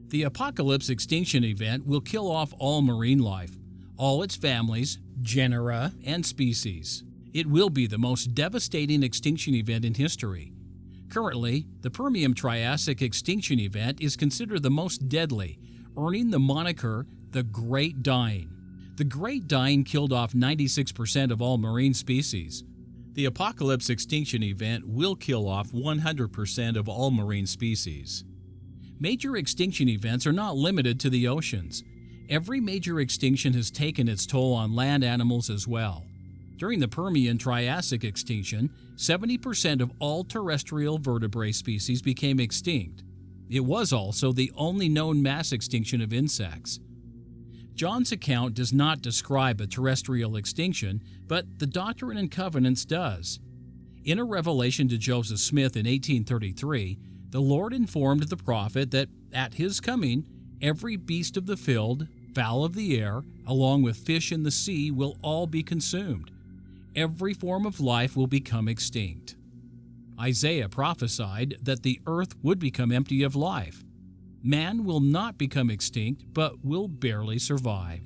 The Apocalypse Extinction Event will kill off all marine life, all its families, genera, and species. It will be the most devastating extinction event in history. Currently, the Permian-Triassic Extinction Event is considered the most deadly, earning the moniker the Great Dying. The Great Dying killed off 96% of all marine species. The Apocalypse Extinction Event will kill off 100% of all marine species. Major extinction events are not limited to the oceans. Every major extinction has taken its toll on land animals as well. During the Permian-Triassic extinction, 70% of all terrestrial vertebrate species became extinct. It was also the only known mass extinction of insects. John's account does not describe a terrestrial extinction, but the Doctrine and Covenants does. In a revelation to Joseph Smith in 1833, the Lord informed the prophet that at his coming, every beast of the field, fowl of the air, along with fish in the sea will all be consumed. Every form of life will become extinct. Isaiah prophesied that the earth would become empty of life. Man will not become extinct, but will barely survive.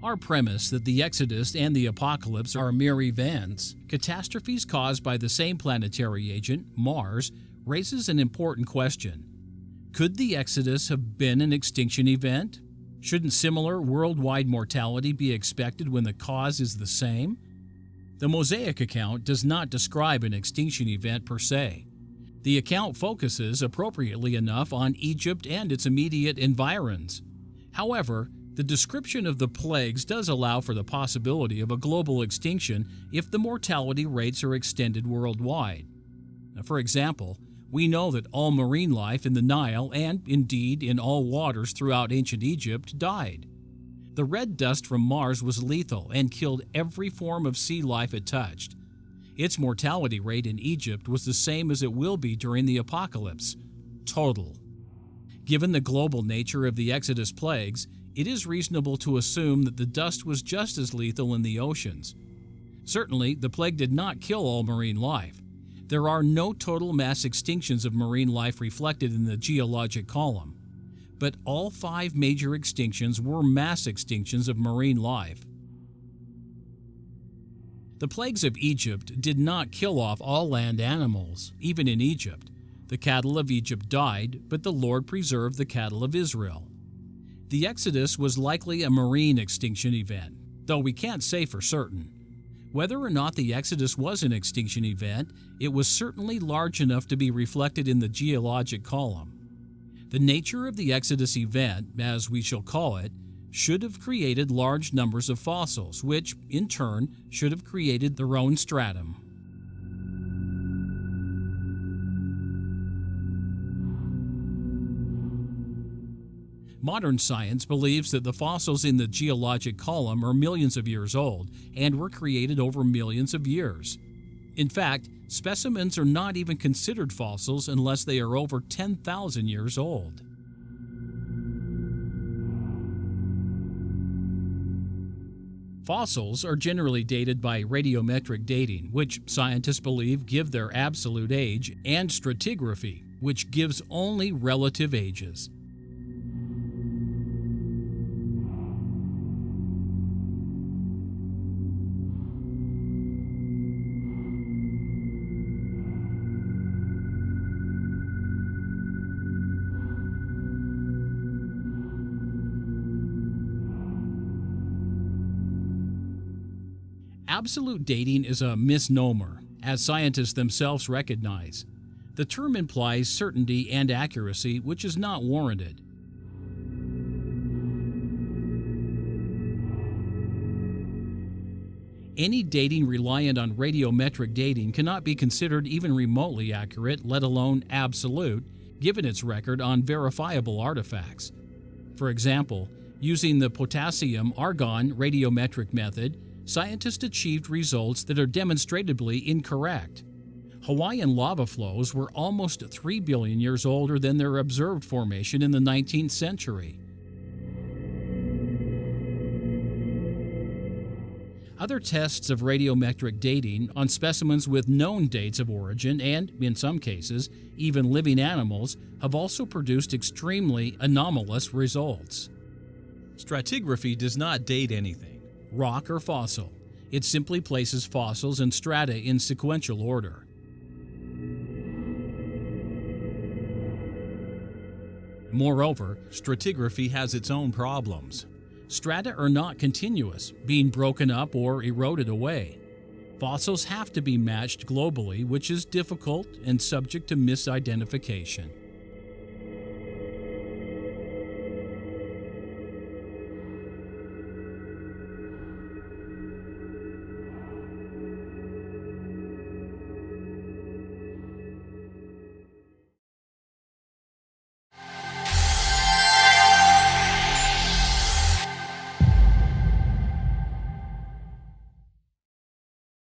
Our premise that the Exodus and the Apocalypse are mere events, catastrophes caused by the same planetary agent, Mars, raises an important question. Could the Exodus have been an extinction event? Shouldn't similar worldwide mortality be expected when the cause is the same? The Mosaic account does not describe an extinction event per se. The account focuses, appropriately enough, on Egypt and its immediate environs. However, the description of the plagues does allow for the possibility of a global extinction if the mortality rates are extended worldwide. For example, we know that all marine life in the Nile and, indeed, in all waters throughout ancient Egypt died. The red dust from Mars was lethal and killed every form of sea life it touched. Its mortality rate in Egypt was the same as it will be during the apocalypse: total. Given the global nature of the Exodus plagues, it is reasonable to assume that the dust was just as lethal in the oceans. Certainly, the plague did not kill all marine life. There are no total mass extinctions of marine life reflected in the geologic column, but all 5 major extinctions were mass extinctions of marine life. The plagues of Egypt did not kill off all land animals, even in Egypt. The cattle of Egypt died, but the Lord preserved the cattle of Israel. The Exodus was likely a marine extinction event, though we can't say for certain. Whether or not the Exodus was an extinction event, it was certainly large enough to be reflected in the geologic column. The nature of the Exodus event, as we shall call it, should have created large numbers of fossils, which, in turn, should have created their own stratum. Modern science believes that the fossils in the geologic column are millions of years old and were created over millions of years. In fact, specimens are not even considered fossils unless they are over 10,000 years old. Fossils are generally dated by radiometric dating, which scientists believe give their absolute age, and stratigraphy, which gives only relative ages. Absolute dating is a misnomer, as scientists themselves recognize. The term implies certainty and accuracy, which is not warranted. Any dating reliant on radiometric dating cannot be considered even remotely accurate, let alone absolute, given its record on verifiable artifacts. For example, using the potassium-argon radiometric method, scientists achieved results that are demonstrably incorrect. Hawaiian lava flows were almost 3 billion years older than their observed formation in the 19th century. Other tests of radiometric dating on specimens with known dates of origin and, in some cases, even living animals have also produced extremely anomalous results. Stratigraphy does not date anything, rock or fossil. It simply places fossils and strata in sequential order. Moreover, stratigraphy has its own problems. Strata are not continuous, being broken up or eroded away. Fossils have to be matched globally, which is difficult and subject to misidentification.